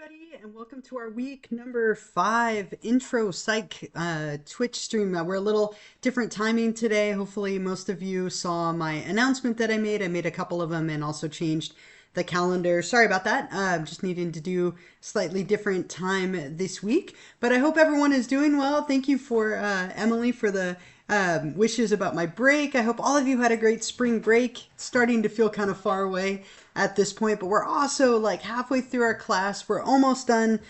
everybody, and welcome to our week number 5 intro psych Twitch stream. We're a little different timing today. Hopefully most of you saw my announcement that I made. I made a couple of them and also changed the calendar. Sorry about that. Just needing to do slightly different time this week, but I hope everyone is doing well. Thank you for Emily for the wishes about my break. I hope all of you had a great spring break. It's starting to feel kind of far away at this point, but we're also like halfway through our class. We're almost done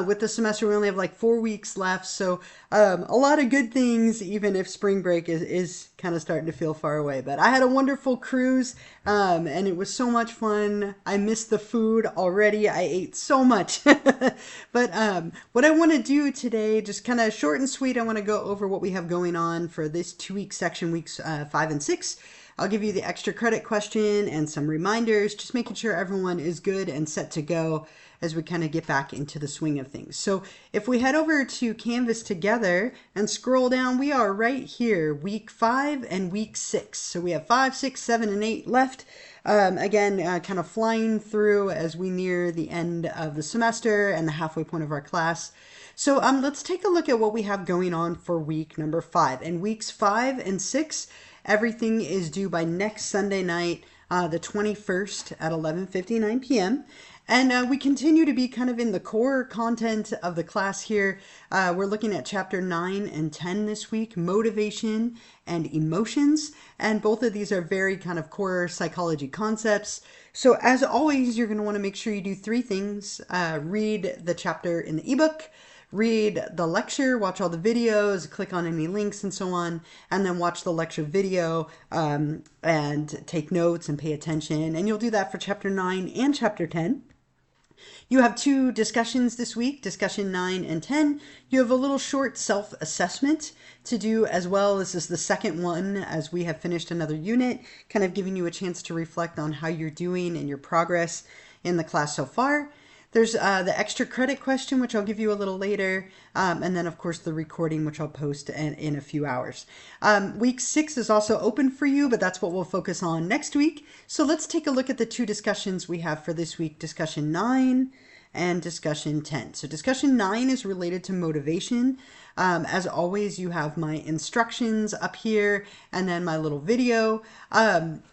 with the semester. We only have like 4 weeks left, so a lot of good things, even if spring break is kind of starting to feel far away. But I had a wonderful cruise, and it was so much fun. I missed the food already. I ate so much. But what I want to do today, just kind of short and sweet, I want to go over what we have going on for this 2-week section, weeks 5 and 6. I'll give you the extra credit question and some reminders, just making sure everyone is good and set to go as we kind of get back into the swing of things. So if we head over to Canvas together and scroll down, we are right here, week 5 and week 6. So we have 5, 6, 7, and 8 left. Again, kind of flying through as we near the end of the semester and the halfway point of our class. So let's take a look at what we have going on for week number 5. And weeks 5 and 6, everything is due by next Sunday night, the 21st at 11:59 p.m. And we continue to be kind of in the core content of the class here. We're looking at chapter 9 and 10 this week, motivation and emotions. And both of these are very kind of core psychology concepts. So as always, you're going to want to make sure you do 3 things. Read the chapter in the ebook, read the lecture, watch all the videos, click on any links and so on, and then watch the lecture video and take notes and pay attention. And you'll do that for chapter 9 and chapter 10. You have 2 discussions this week, discussion 9 and 10. You have a little short self-assessment to do as well. This is the second one as we have finished another unit, kind of giving you a chance to reflect on how you're doing and your progress in the class so far. There's the extra credit question, which I'll give you a little later, and then, of course, the recording, which I'll post in a few hours. Week 6 is also open for you, but that's what we'll focus on next week. So let's take a look at the 2 discussions we have for this week, discussion 9 and discussion 10. So discussion 9 is related to motivation. As always, you have my instructions up here and then my little video.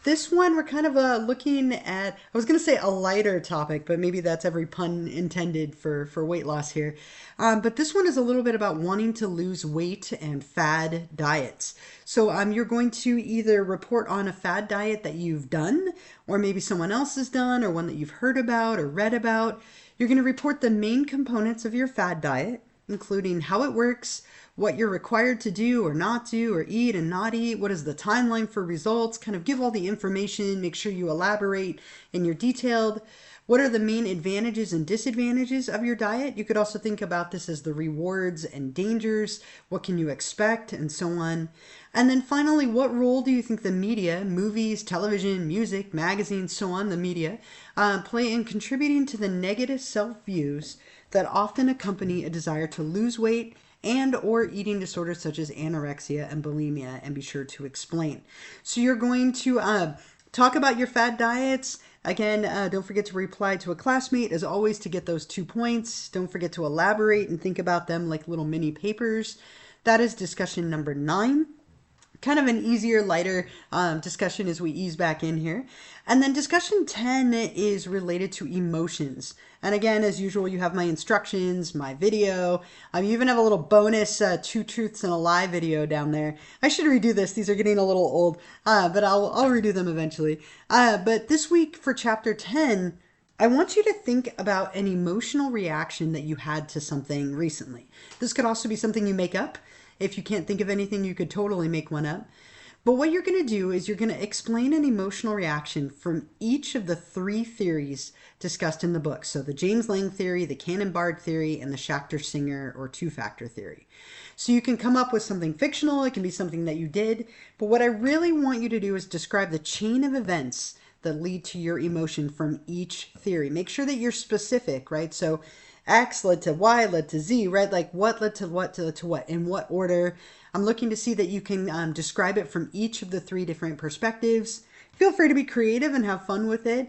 This one, we're kind of looking at, I was going to say a lighter topic, but maybe that's every pun intended for weight loss here. But this one is a little bit about wanting to lose weight and fad diets. So you're going to either report on a fad diet that you've done, or maybe someone else has done, or one that you've heard about or read about. You're going to report the main components of your fad diet, including how it works, what you're required to do or not do, or eat and not eat, what is the timeline for results, kind of give all the information, make sure you elaborate and you're detailed. What are the main advantages and disadvantages of your diet? You could also think about this as the rewards and dangers, what can you expect, and so on. And then finally, what role do you think the media, movies, television, music, magazines, so on, the media, play in contributing to the negative self-views that often accompany a desire to lose weight and or eating disorders such as anorexia and bulimia, and be sure to explain. So you're going to talk about your fad diets. Again, don't forget to reply to a classmate, as always, to get those 2 points. Don't forget to elaborate and think about them like little mini papers. That is discussion number 9. Kind of an easier, lighter discussion as we ease back in here. And then discussion 10 is related to emotions. And again, as usual, you have my instructions, my video. You even have a little bonus 2 truths and a lie video down there. I should redo this. These are getting a little old, but I'll redo them eventually. But this week for chapter 10, I want you to think about an emotional reaction that you had to something recently. This could also be something you make up. If you can't think of anything, you could totally make one up. But what you're going to do is you're going to explain an emotional reaction from each of the 3 theories discussed in the book. So the James Lange theory, the Cannon-Bard theory, and the Schachter-Singer or 2-factor theory. So you can come up with something fictional. It can be something that you did. But what I really want you to do is describe the chain of events that lead to your emotion from each theory. Make sure that you're specific, right? So X led to Y, led to Z, right? Like what led to what, to what, in what order. I'm looking to see that you can describe it from each of the 3 different perspectives. feel free to be creative and have fun with it.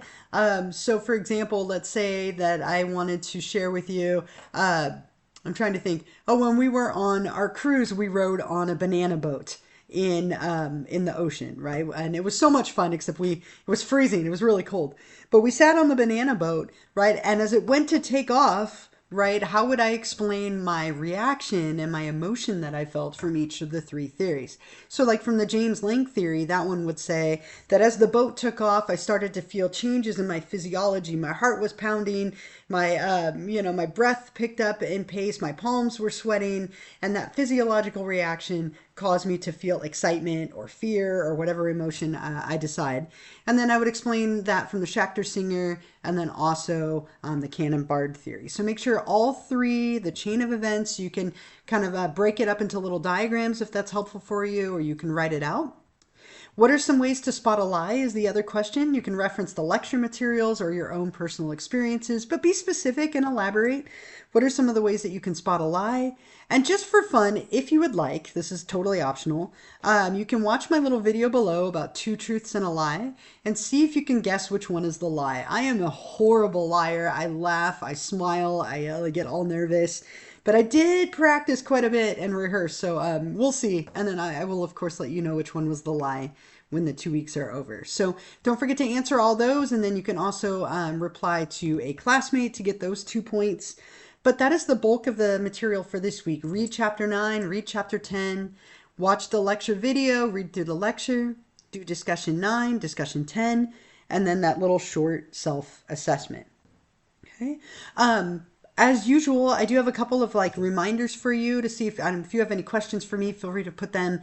So for example, let's say that I wanted to share with you, I'm trying to think, oh, when we were on our cruise, we rode on a banana boat in the ocean, right? And it was so much fun, except it was freezing. It was really cold. But we sat on the banana boat, right? And as it went to take off, right, how would I explain my reaction and my emotion that I felt from each of the three theories? So like from the James Lang theory, that one would say that as the boat took off, I started to feel changes in my physiology. My heart was pounding, my breath picked up in pace, my palms were sweating, and that physiological reaction caused me to feel excitement or fear or whatever emotion I decide. And then I would explain that from the Schachter Singer and then also the Cannon Bard theory. So make sure all three, the chain of events, you can kind of break it up into little diagrams if that's helpful for you, or you can write it out. What are some ways to spot a lie is the other question. You can reference the lecture materials or your own personal experiences, but be specific and elaborate. What are some of the ways that you can spot a lie? And just for fun, if you would like, this is totally optional, you can watch my little video below about 2 truths and a lie and see if you can guess which one is the lie. I am a horrible liar. I laugh, I smile, I get all nervous. But I did practice quite a bit and rehearse, so we'll see. And then I will, of course, let you know which one was the lie when the 2 weeks are over. So don't forget to answer all those, and then you can also reply to a classmate to get those 2 points. But that is the bulk of the material for this week. Read chapter 9, read chapter 10, watch the lecture video, read through the lecture, do discussion 9, discussion 10, and then that little short self-assessment. Okay. As usual, I do have a couple of reminders for you to see if you have any questions for me, feel free to put them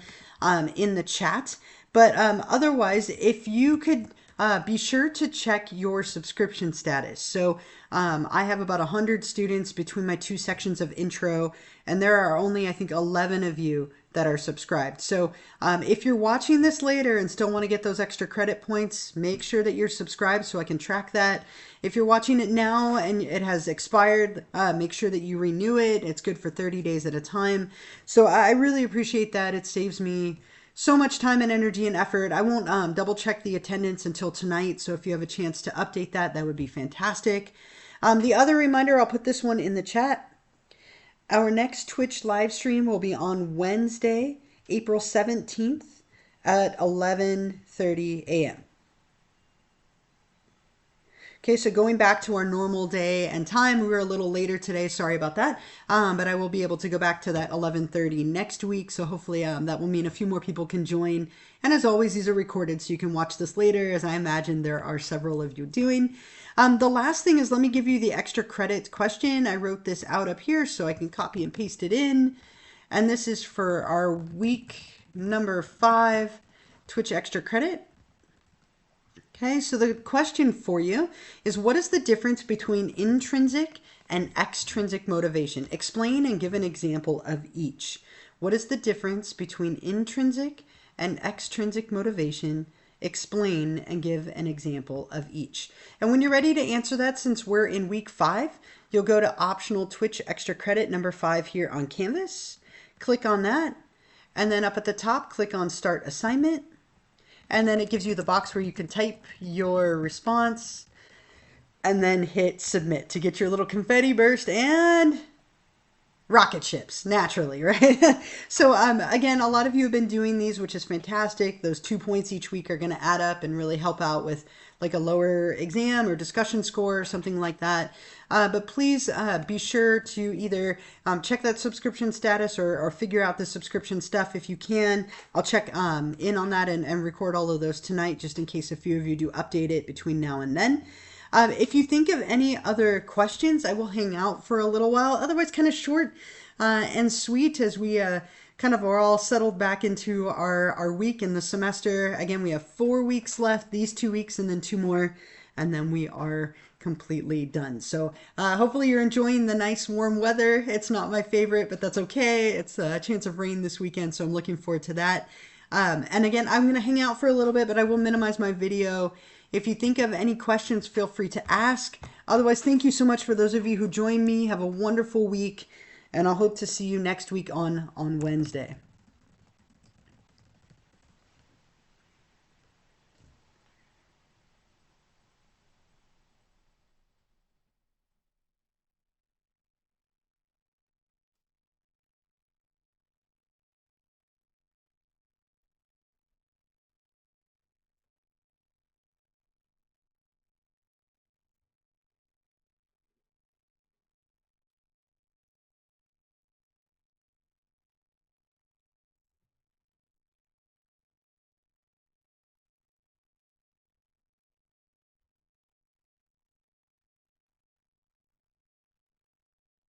in the chat. But otherwise, if you could be sure to check your subscription status. So I have about 100 students between my 2 sections of intro, and there are only, I think, 11 of you that are subscribed. So if you're watching this later and still want to get those extra credit points, make sure that you're subscribed so I can track that. If you're watching it now and it has expired, make sure that you renew it. It's good for 30 days at a time. So I really appreciate that. It saves me so much time and energy and effort. I won't double check the attendance until tonight. So if you have a chance to update that, that would be fantastic. The other reminder, I'll put this one in the chat. Our next Twitch live stream will be on Wednesday, April 17th at 11:30 a.m. Okay, so going back to our normal day and time, we were a little later today. Sorry about that. But I will be able to go back to that 11:30 next week. So hopefully that will mean a few more people can join. And as always, these are recorded, so you can watch this later, as I imagine there are several of you doing. The last thing is, let me give you the extra credit question. I wrote this out up here so I can copy and paste it in. And this is for our week number 5 Twitch extra credit. Okay, so the question for you is, what is the difference between intrinsic and extrinsic motivation? Explain and give an example of each. What is the difference between intrinsic and extrinsic motivation? Explain and give an example of each. And when you're ready to answer that, since we're in week 5, you'll go to optional Twitch extra credit number 5 here on Canvas. Click on that, and then up at the top, click on Start Assignment. And then it gives you the box where you can type your response and then hit submit to get your little confetti burst and rocket ships, naturally, right? So again, a lot of you have been doing these, which is fantastic. Those 2 points each week are going to add up and really help out with like a lower exam or discussion score or something like that. But please be sure to either check that subscription status or figure out the subscription stuff if you can. I'll check in on that and record all of those tonight, just in case a few of you do update it between now and then. If you think of any other questions, I will hang out for a little while. Otherwise, kind of short and sweet as we kind of are all settled back into our week in the semester. Again, we have 4 weeks left, these 2 weeks, and then 2 more, and then we are completely done. So hopefully you're enjoying the nice warm weather. It's not my favorite, but that's okay. It's a chance of rain this weekend, so I'm looking forward to that. And again, I'm going to hang out for a little bit, but I will minimize my video. If you think of any questions, feel free to ask. Otherwise, thank you so much for those of you who joined me. Have a wonderful week, and I'll hope to see you next week on Wednesday.